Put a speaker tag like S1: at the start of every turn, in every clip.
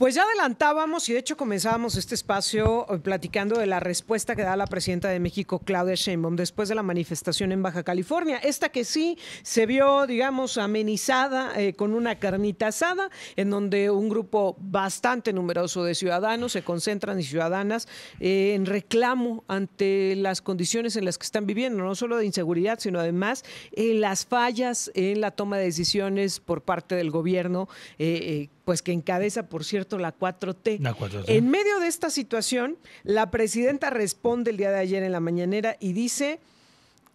S1: Pues ya adelantábamos y de hecho comenzábamos este espacio platicando de la respuesta que da la presidenta de México, Claudia Sheinbaum, después de la manifestación en Baja California. Esta que sí se vio, digamos, amenizada con una carnita asada, en donde un grupo bastante numeroso de ciudadanos se concentran y ciudadanas en reclamo ante las condiciones en las que están viviendo, no solo de inseguridad, sino además las fallas en la toma de decisiones por parte del gobierno, pues que encabeza, por cierto, la 4T.
S2: La 4T.
S1: En medio de esta situación, la presidenta responde el día de ayer en la mañanera y dice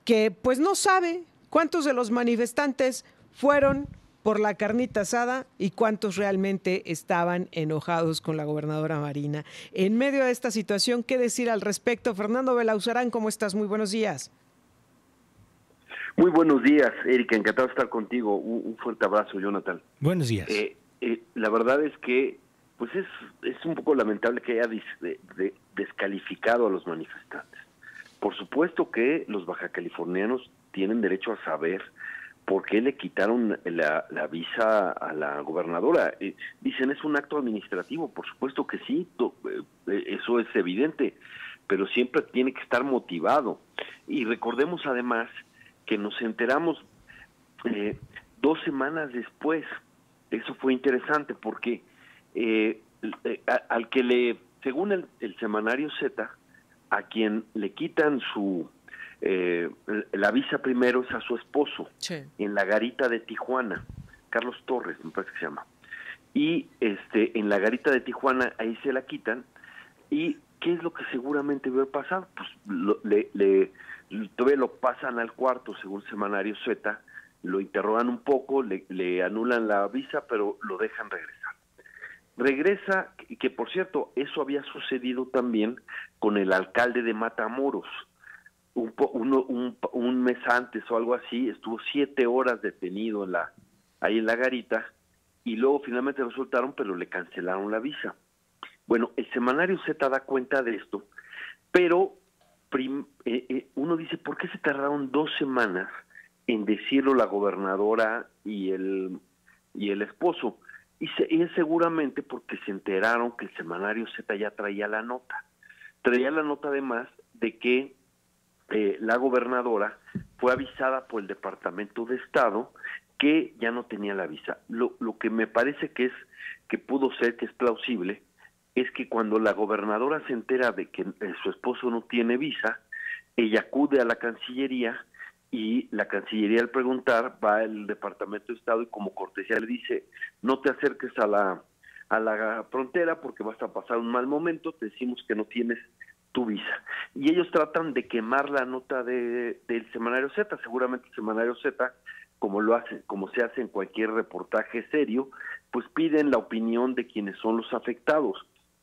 S1: que pues no sabe cuántos de los manifestantes fueron por la carnita asada y cuántos realmente estaban enojados con la gobernadora Marina. En medio de esta situación, ¿qué decir al respecto? Fernando Belauzarán, ¿cómo estás? Muy buenos días.
S3: Muy buenos días, Erika, encantado de estar contigo. Un fuerte abrazo, Jonathan.
S2: Buenos días.
S3: La verdad es que pues es un poco lamentable que haya descalificado a los manifestantes. Por supuesto que los bajacalifornianos tienen derecho a saber por qué le quitaron la visa a la gobernadora. Dicen es un acto administrativo, por supuesto que sí, eso es evidente, pero siempre tiene que estar motivado. Y recordemos además que nos enteramos 2 semanas después. Eso fue interesante porque al que según el semanario Z, a quien le quitan la visa primero es a su esposo, sí, en la garita de Tijuana, Carlos Torres, me parece que se llama. Y en la garita de Tijuana ahí se la quitan. ¿Y qué es lo que seguramente debe pasar? Pues todavía lo pasan al cuarto, según semanario Z, lo interrogan un poco, le anulan la visa, pero lo dejan regresar. Regresa, que por cierto, eso había sucedido también con el alcalde de Matamoros. Un mes antes o algo así, estuvo 7 horas detenido ahí en la garita, y luego finalmente lo soltaron, pero le cancelaron la visa. Bueno, el semanario Z da cuenta de esto, pero uno dice, ¿por qué se tardaron 2 semanas en decirlo la gobernadora y el esposo? Y es seguramente porque se enteraron que el semanario Z ya traía la nota. Traía la nota además de que la gobernadora fue avisada por el Departamento de Estado que ya no tenía la visa. Lo que me parece que pudo ser, que es plausible, es que cuando la gobernadora se entera de que su esposo no tiene visa, ella acude a la Cancillería, y la Cancillería, al preguntar, va al Departamento de Estado y como cortesía le dice: no te acerques a la frontera porque vas a pasar un mal momento, te decimos que no tienes tu visa. Y ellos tratan de quemar la nota del semanario Z. Seguramente el semanario Z, como se hace en cualquier reportaje serio, pues piden la opinión de quienes son los afectados.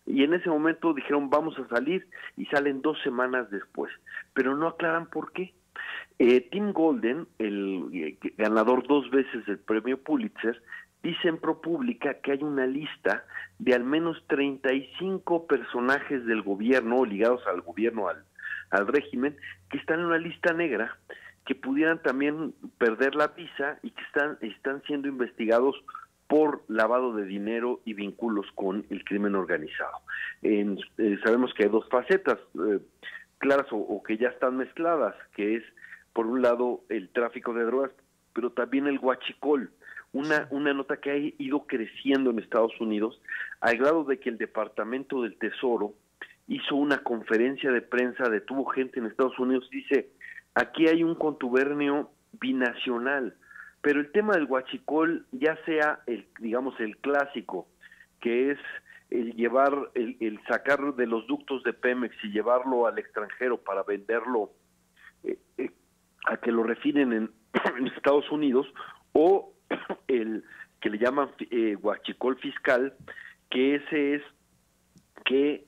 S3: Y en ese momento dijeron vamos a salir, y salen 2 semanas después, pero no aclaran por qué. Tim Golden, el ganador 2 veces del premio Pulitzer, dice en ProPublica que hay una lista de al menos 35 personajes del gobierno, ligados al gobierno, al régimen, que están en una lista negra, que pudieran también perder la visa y que están siendo investigados por lavado de dinero y vínculos con el crimen organizado. Sabemos que hay 2 facetas claras o que ya están mezcladas, que es, por un lado, el tráfico de drogas, pero también el huachicol, una nota que ha ido creciendo en Estados Unidos, al grado de que el Departamento del Tesoro hizo una conferencia de prensa, detuvo gente en Estados Unidos, dice, aquí hay un contubernio binacional, pero el tema del huachicol, ya sea el clásico, que es el sacar de los ductos de Pemex y llevarlo al extranjero para venderlo a que lo refinen en Estados Unidos, o el que le llaman huachicol fiscal, que ese es que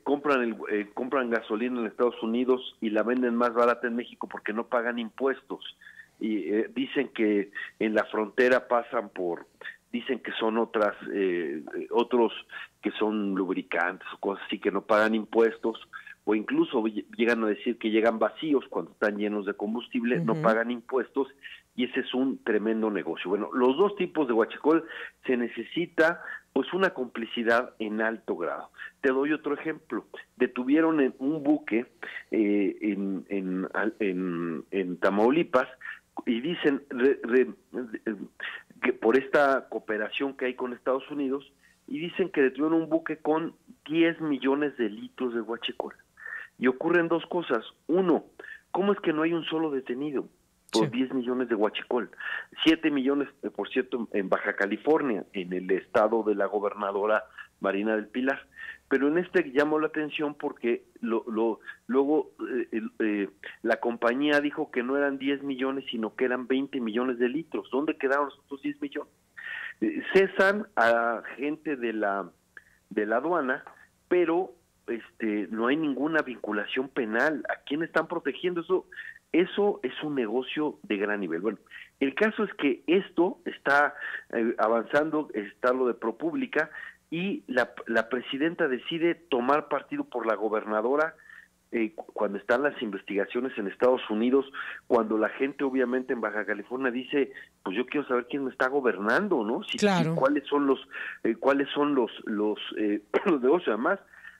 S3: compran gasolina en Estados Unidos y la venden más barata en México porque no pagan impuestos, y dicen que en la frontera dicen que son otros que son lubricantes o cosas así que no pagan impuestos, o incluso llegan a decir que llegan vacíos cuando están llenos de combustible, no pagan impuestos, y ese es un tremendo negocio. Bueno, los 2 tipos de huachicol se necesita pues una complicidad en alto grado. Te doy otro ejemplo. Detuvieron en un buque en Tamaulipas y dicen que por esta cooperación que hay con Estados Unidos, y dicen que detuvieron un buque con 10 millones de litros de huachicol. Y ocurren dos cosas. Uno, ¿cómo es que no hay un solo detenido por 10 millones de huachicol? 7 millones, por cierto, en Baja California, en el estado de la gobernadora Marina del Pilar. Pero en este llamó la atención porque luego la compañía dijo que no eran 10 millones, sino que eran 20 millones de litros. ¿Dónde quedaron los otros 10 millones? Cesan a gente de la aduana, pero no hay ninguna vinculación penal. ¿A quién están protegiendo? Eso es un negocio de gran nivel. Bueno, el caso es que esto está avanzando, está lo de ProPública, y la presidenta decide tomar partido por la gobernadora cuando están las investigaciones en Estados Unidos, cuando la gente obviamente en Baja California dice, pues yo quiero saber quién me está gobernando, ¿no?
S1: Claro.
S3: Cuáles son los los negocios. Además,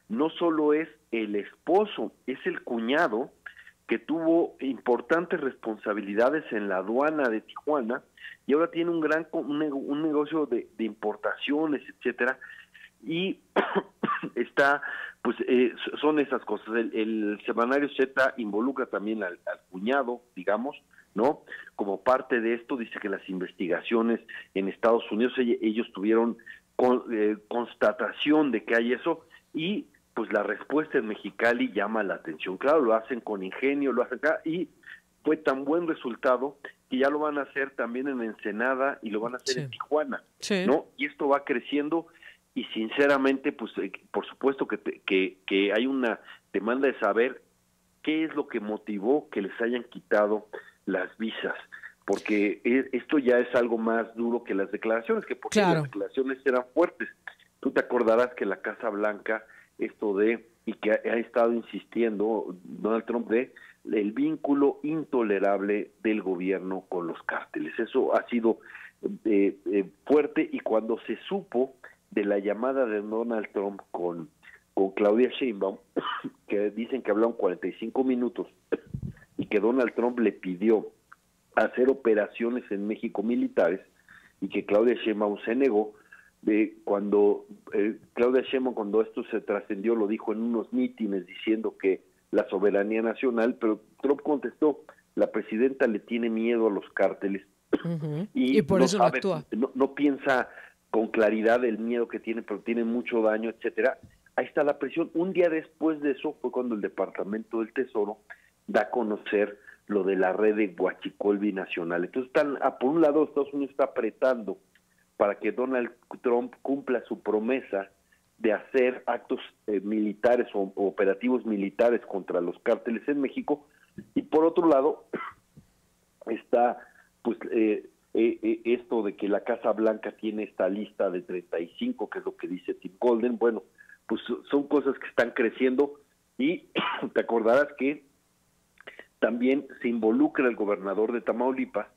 S3: no solo es el esposo, es el cuñado que tuvo importantes responsabilidades en la aduana de Tijuana y ahora tiene un negocio de importaciones, etcétera, y está, pues son esas cosas. El semanario Z involucra también al cuñado, digamos, ¿no? Como parte de esto, dice que las investigaciones en Estados Unidos, ellos tuvieron constatación de que hay eso, y pues la respuesta en Mexicali llama la atención. Claro, lo hacen con ingenio, lo hacen acá, y fue tan buen resultado que ya lo van a hacer también en Ensenada y lo van a hacer en Tijuana, ¿no? Y esto va creciendo, y sinceramente, pues por supuesto que hay una demanda de saber qué es lo que motivó que les hayan quitado las visas, porque esto ya es algo más duro que las declaraciones, que porque las declaraciones eran fuertes. Tú te acordarás que la Casa Blanca, y que ha estado insistiendo Donald Trump, el vínculo intolerable del gobierno con los cárteles. Eso ha sido fuerte, y cuando se supo de la llamada de Donald Trump con Claudia Sheinbaum, que dicen que hablaron 45 minutos, y que Donald Trump le pidió hacer operaciones en México militares, y que Claudia Sheinbaum se negó, cuando Claudia Sheinbaum, cuando esto se trascendió, lo dijo en unos mítines diciendo que la soberanía nacional, pero Trump contestó, la presidenta le tiene miedo a los cárteles, y por eso no actúa. No piensa con claridad el miedo que tiene, pero tiene mucho daño, etcétera. Ahí está la presión. Un día después de eso fue cuando el Departamento del Tesoro da a conocer lo de la red de huachicol binacional. Entonces por un lado Estados Unidos está apretando para que Donald Trump cumpla su promesa de hacer actos militares o operativos militares contra los cárteles en México, y por otro lado está pues esto de que la Casa Blanca tiene esta lista de 35, que es lo que dice Tim Golden. Bueno, pues son cosas que están creciendo, y te acordarás que también se involucra el gobernador de Tamaulipas.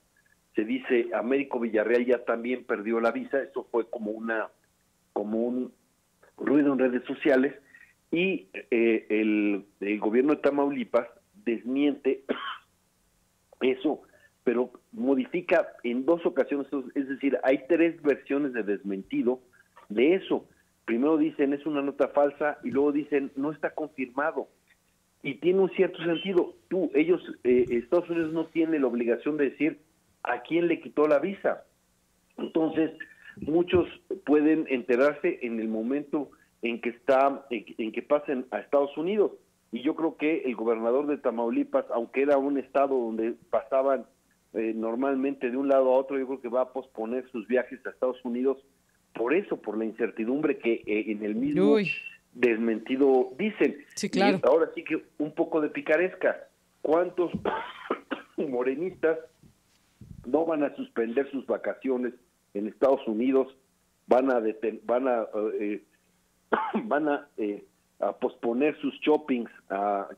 S3: Se dice Américo Villarreal ya también perdió la visa. Eso fue como un ruido en redes sociales, y el gobierno de Tamaulipas desmiente eso, pero modifica en dos ocasiones. Es decir, hay tres versiones de desmentido de eso. Primero dicen es una nota falsa, y luego dicen no está confirmado, y tiene un cierto sentido. Estados Unidos no tiene la obligación de decir a quién le quitó la visa. Entonces muchos pueden enterarse en el momento en que pasen a Estados Unidos, y yo creo que el gobernador de Tamaulipas, aunque era un estado donde pasaban normalmente de un lado a otro, yo creo que va a posponer sus viajes a Estados Unidos por la incertidumbre que en el mismo desmentido dicen.
S1: Sí, claro.
S3: Y ahora sí que un poco de picaresca. ¿Cuántos morenistas no van a suspender sus vacaciones en Estados Unidos? Van a posponer sus shoppings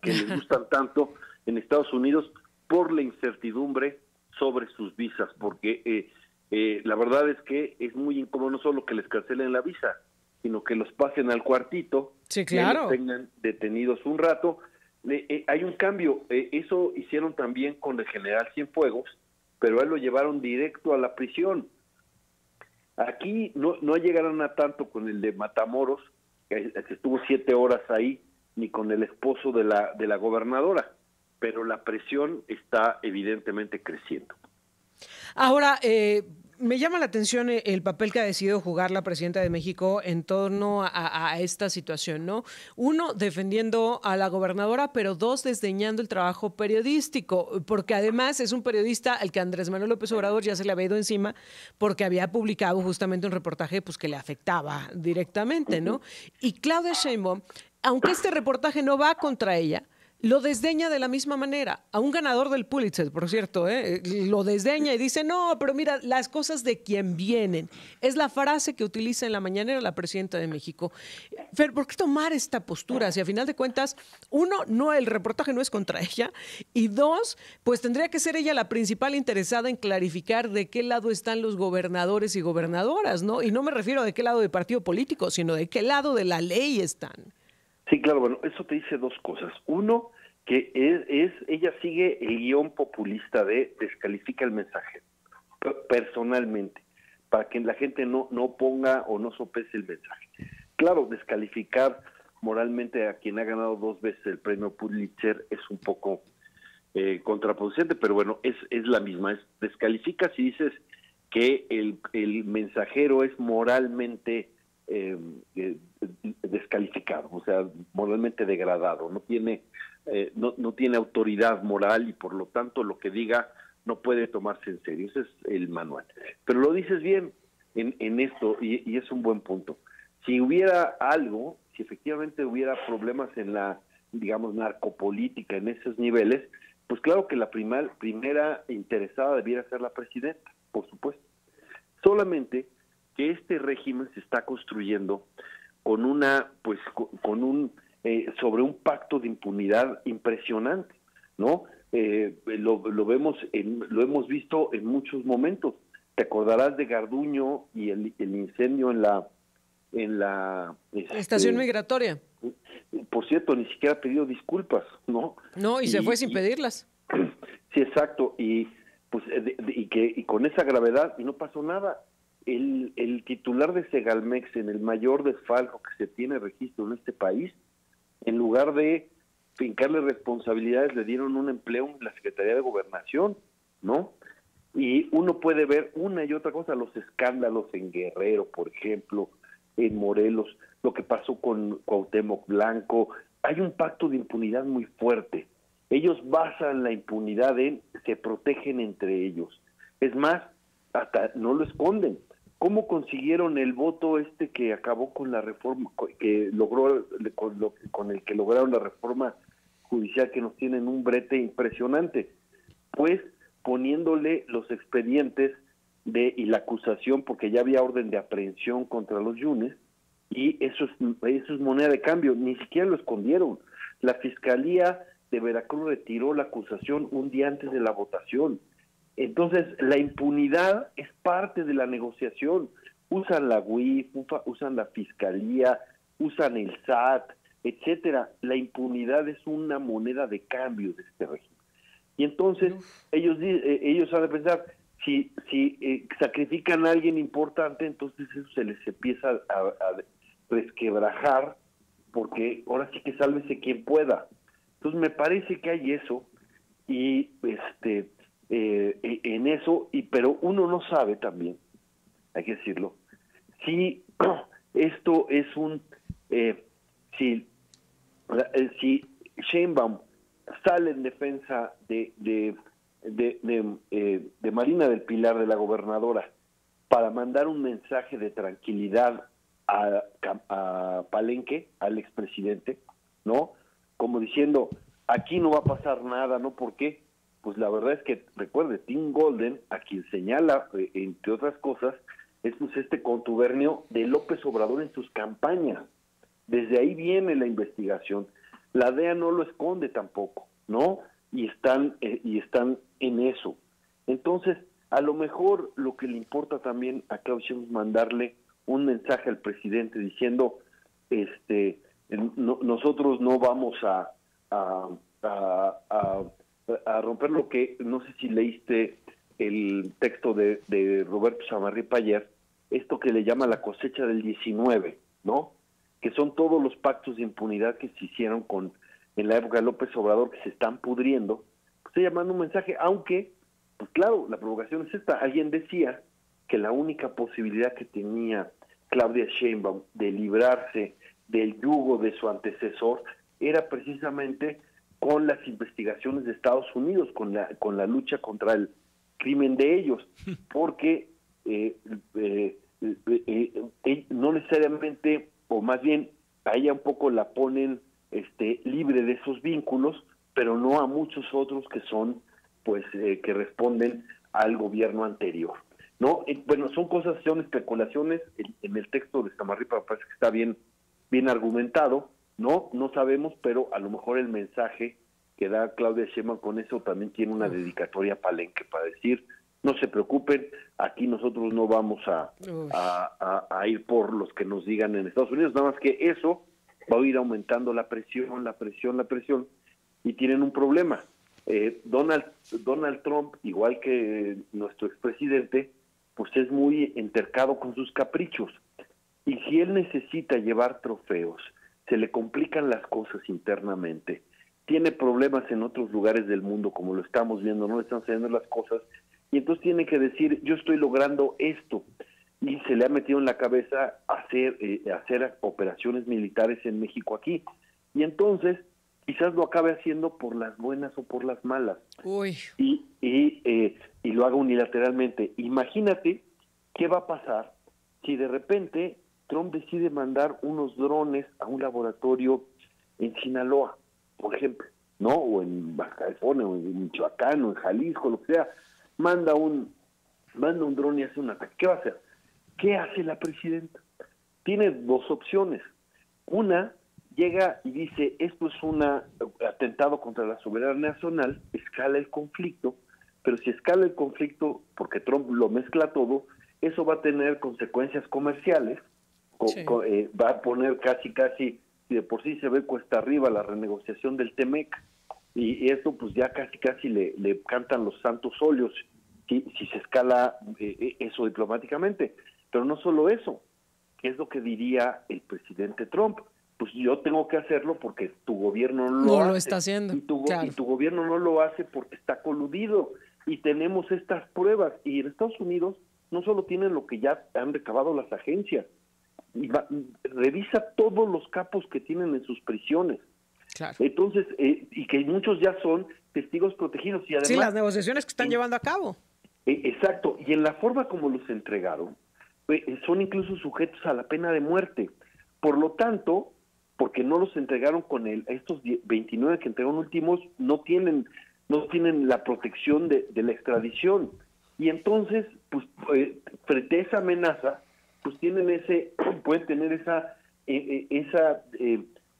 S3: que les gustan tanto en Estados Unidos por la incertidumbre sobre sus visas, porque La verdad es que es muy incómodo no solo que les cancelen la visa, sino que los pasen al cuartito,
S1: Sí,
S3: y ahí los
S1: claro.
S3: tengan detenidos un rato. Hay un cambio, eso hicieron también con el general Cienfuegos, pero a él lo llevaron directo a la prisión. Aquí no llegaron a tanto con el de Matamoros, que estuvo 7 horas ahí, ni con el esposo de la gobernadora, pero la presión está evidentemente creciendo.
S1: Ahora, me llama la atención el papel que ha decidido jugar la presidenta de México en torno a esta situación, ¿no? Uno, defendiendo a la gobernadora, pero dos, desdeñando el trabajo periodístico, porque además es un periodista al que Andrés Manuel López Obrador ya se le había ido encima porque había publicado justamente un reportaje pues, que le afectaba directamente, ¿no? Y Claudia Sheinbaum, aunque este reportaje no va contra ella, lo desdeña de la misma manera. A un ganador del Pulitzer, por cierto, lo desdeña y dice, no, pero mira, las cosas de quien vienen. Es la frase que utiliza en la mañanera la presidenta de México. Fer, ¿por qué tomar esta postura? Si a final de cuentas, uno, no, el reportaje no es contra ella, y dos, pues tendría que ser ella la principal interesada en clarificar de qué lado están los gobernadores y gobernadoras, ¿no? Y no me refiero a de qué lado del partido político, sino de qué lado de la ley están.
S3: Sí, claro, bueno, eso te dice dos cosas. Uno, que ella sigue el guión populista de descalifica el mensaje, personalmente, para que la gente no ponga o no sopese el mensaje. Claro, descalificar moralmente a quien ha ganado 2 veces el premio Pulitzer es un poco contraproducente, pero bueno, es la misma, descalificas y dices que el mensajero es moralmente descalificado, o sea, moralmente degradado, no tiene autoridad moral y por lo tanto lo que diga no puede tomarse en serio. Ese es el manual. Pero lo dices bien en esto y es un buen punto. Si hubiera algo, si efectivamente hubiera problemas en la, digamos, narcopolítica en esos niveles, pues claro que la primera interesada debiera ser la presidenta, por supuesto. Solamente que este régimen se está construyendo con sobre un pacto de impunidad impresionante, ¿no? Lo hemos visto en muchos momentos. Te acordarás de Garduño y el incendio en la
S1: Estación migratoria.
S3: Por cierto, ni siquiera ha pedido disculpas, ¿no?
S1: No, y se fue sin pedirlas.
S3: Sí, exacto, y pues y con esa gravedad y no pasó nada. El titular de Segalmex, en el mayor desfalco que se tiene registro en este país, en lugar de fincarle responsabilidades, le dieron un empleo en la Secretaría de Gobernación, ¿no? Y uno puede ver una y otra cosa, los escándalos en Guerrero, por ejemplo, en Morelos, lo que pasó con Cuauhtémoc Blanco. Hay un pacto de impunidad muy fuerte. Ellos basan la impunidad en se protegen entre ellos. Es más, hasta no lo esconden. ¿Cómo consiguieron el voto que acabó con la reforma, que logró con el que lograron la reforma judicial que nos tiene en un brete impresionante? Pues poniéndole los expedientes y la acusación, porque ya había orden de aprehensión contra los Yunes, y eso es moneda de cambio, ni siquiera lo escondieron. La Fiscalía de Veracruz retiró la acusación un día antes de la votación. Entonces, la impunidad es parte de la negociación. Usan la UIF, usan la Fiscalía, usan el SAT, etcétera. La impunidad es una moneda de cambio de este régimen. Y entonces, ellos han de pensar, si sacrifican a alguien importante, entonces eso se les empieza a resquebrajar, porque ahora sí que sálvese quien pueda. Entonces, me parece que hay eso, y en eso, pero uno no sabe también, hay que decirlo, si esto es si Sheinbaum sale en defensa de Marina del Pilar, de la gobernadora, para mandar un mensaje de tranquilidad a Palenque, al expresidente, ¿no? Como diciendo, aquí no va a pasar nada, ¿no? ¿Por qué? Pues la verdad es que, recuerde, Tim Golden, a quien señala, entre otras cosas, es pues este contubernio de López Obrador en sus campañas. Desde ahí viene la investigación. La DEA no lo esconde tampoco, ¿no? Y están en eso. Entonces, A lo mejor lo que le importa también a Claudia Sheinbaum es mandarle un mensaje al presidente diciendo, nosotros no vamos a, a romper lo que, no sé si leíste el texto de Roberto Samarripa ayer, esto que le llama la cosecha del 19, ¿no? Que son todos los pactos de impunidad que se hicieron en la época de López Obrador, que se están pudriendo. Pues ella manda un mensaje, aunque, pues claro, la provocación es esta. Alguien decía que la única posibilidad que tenía Claudia Sheinbaum de librarse del yugo de su antecesor era precisamente con las investigaciones de Estados Unidos, con la lucha contra el crimen de ellos, porque no necesariamente, o más bien a ella un poco la ponen libre de esos vínculos, pero no a muchos otros que son, pues, que responden al gobierno anterior, ¿no? Bueno, son cosas, son especulaciones. En el texto de Samarripa parece que está bien argumentado, no sabemos, pero a lo mejor el mensaje que da Claudia Sheinbaum con eso también tiene una dedicatoria Palenque para decir, no se preocupen, aquí nosotros no vamos a ir por los que nos digan en Estados Unidos, nada más que eso va a ir aumentando la presión, y tienen un problema. Donald Trump, igual que nuestro expresidente, pues es muy entercado con sus caprichos, y si él necesita llevar trofeos, se le complican las cosas internamente, tiene problemas en otros lugares del mundo, como lo estamos viendo, no le están saliendo las cosas, y entonces tiene que decir, yo estoy logrando esto, y se le ha metido en la cabeza hacer operaciones militares en México aquí, y entonces quizás lo acabe haciendo por las buenas o por las malas.
S1: Uy.
S3: Y lo haga unilateralmente. Imagínate qué va a pasar si de repente Trump decide mandar unos drones a un laboratorio en Sinaloa, por ejemplo, ¿no? O en Baja California, o en Michoacán, o en Jalisco, lo que sea. Manda un dron y hace un ataque. ¿Qué va a hacer? ¿Qué hace la presidenta? Tiene dos opciones. Una, llega y dice, esto es un atentado contra la soberanía nacional, escala el conflicto, pero si escala el conflicto, porque Trump lo mezcla todo, eso va a tener consecuencias comerciales, sí. Va a poner casi, si de por sí se ve cuesta arriba la renegociación del TEMEC, y esto pues ya casi le cantan los santos óleos, si se escala eso diplomáticamente. Pero no solo eso, ¿qué es lo que diría el presidente Trump? Pues yo tengo que hacerlo porque tu gobierno no
S1: lo está haciendo.
S3: Y tu gobierno no lo hace porque está coludido. Y tenemos estas pruebas. Y en Estados Unidos no solo tienen lo que ya han recabado las agencias, revisa todos los capos que tienen en sus prisiones. Claro. Entonces, y que muchos ya son testigos protegidos. Y además,
S1: sí, las negociaciones que están llevando a cabo.
S3: Exacto. Y en la forma como los entregaron, son incluso sujetos a la pena de muerte. Por lo tanto, porque no los entregaron con estos 29 que entregaron últimos, no tienen la protección de la extradición. Y entonces, pues, frente a esa amenaza, pues pueden tener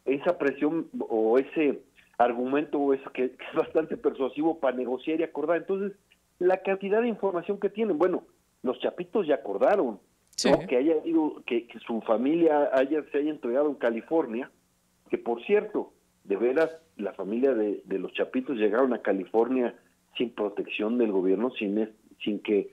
S3: esa presión o ese argumento que es bastante persuasivo para negociar y acordar. Entonces, la cantidad de información que tienen, bueno, los chapitos ya acordaron, sí, ¿no? Que haya ido, que su familia se haya entregado en California, que por cierto, de veras, la familia de los chapitos llegaron a California sin protección del gobierno, sin que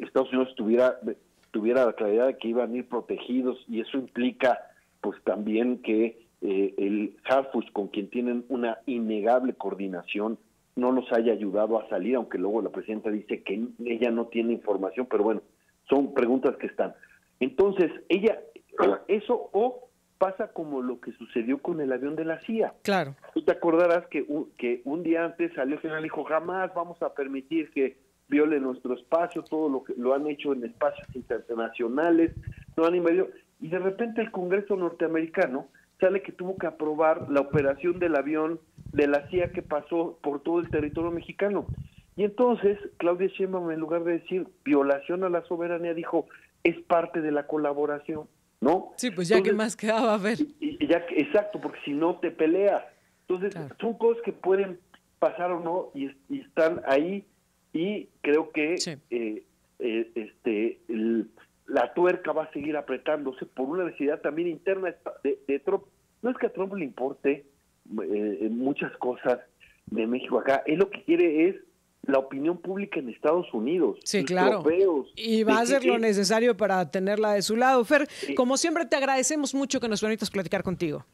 S3: Estados Unidos tuviera la claridad de que iban a ir protegidos, y eso implica pues también que el Harfuch, con quien tienen una innegable coordinación, no los haya ayudado a salir, aunque luego la presidenta dice que ella no tiene información, pero bueno, son preguntas que están. Entonces, eso o pasa como lo que sucedió con el avión de la CIA.
S1: Claro.
S3: Tú te acordarás que un día antes salió el general y dijo, jamás vamos a permitir que viole nuestro espacio, todo lo que lo han hecho en espacios internacionales, no han invadido. Y de repente el Congreso norteamericano sale que tuvo que aprobar la operación del avión de la CIA que pasó por todo el territorio mexicano. Y entonces Claudia Sheinbaum, en lugar de decir violación a la soberanía, dijo, es parte de la colaboración, ¿no?
S1: Sí, pues ya, entonces, ¿qué más quedaba a ver?
S3: Exacto, porque si no te peleas. Entonces, claro, son cosas que pueden pasar o no, y están ahí, y creo que
S1: Sí.
S3: La tuerca va a seguir apretándose por una necesidad también interna de Trump. No es que a Trump le importe muchas cosas de México acá, él lo que quiere es la opinión pública en Estados Unidos.
S1: Sí, claro.
S3: Tropeos,
S1: y va a hacer lo necesario para tenerla de su lado. Fer,
S3: sí.
S1: Como siempre te agradecemos mucho que nos permitas platicar contigo.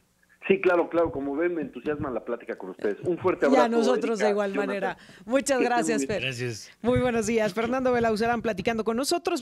S3: Sí, claro, como ven, me entusiasma la plática con ustedes. Un fuerte abrazo.
S1: Y a nosotros
S3: Erika,
S1: de igual
S3: Jonathan.
S1: manera. Muchas gracias, Fer.
S2: Gracias.
S1: Muy buenos días. Fernando Belauzarán platicando con nosotros.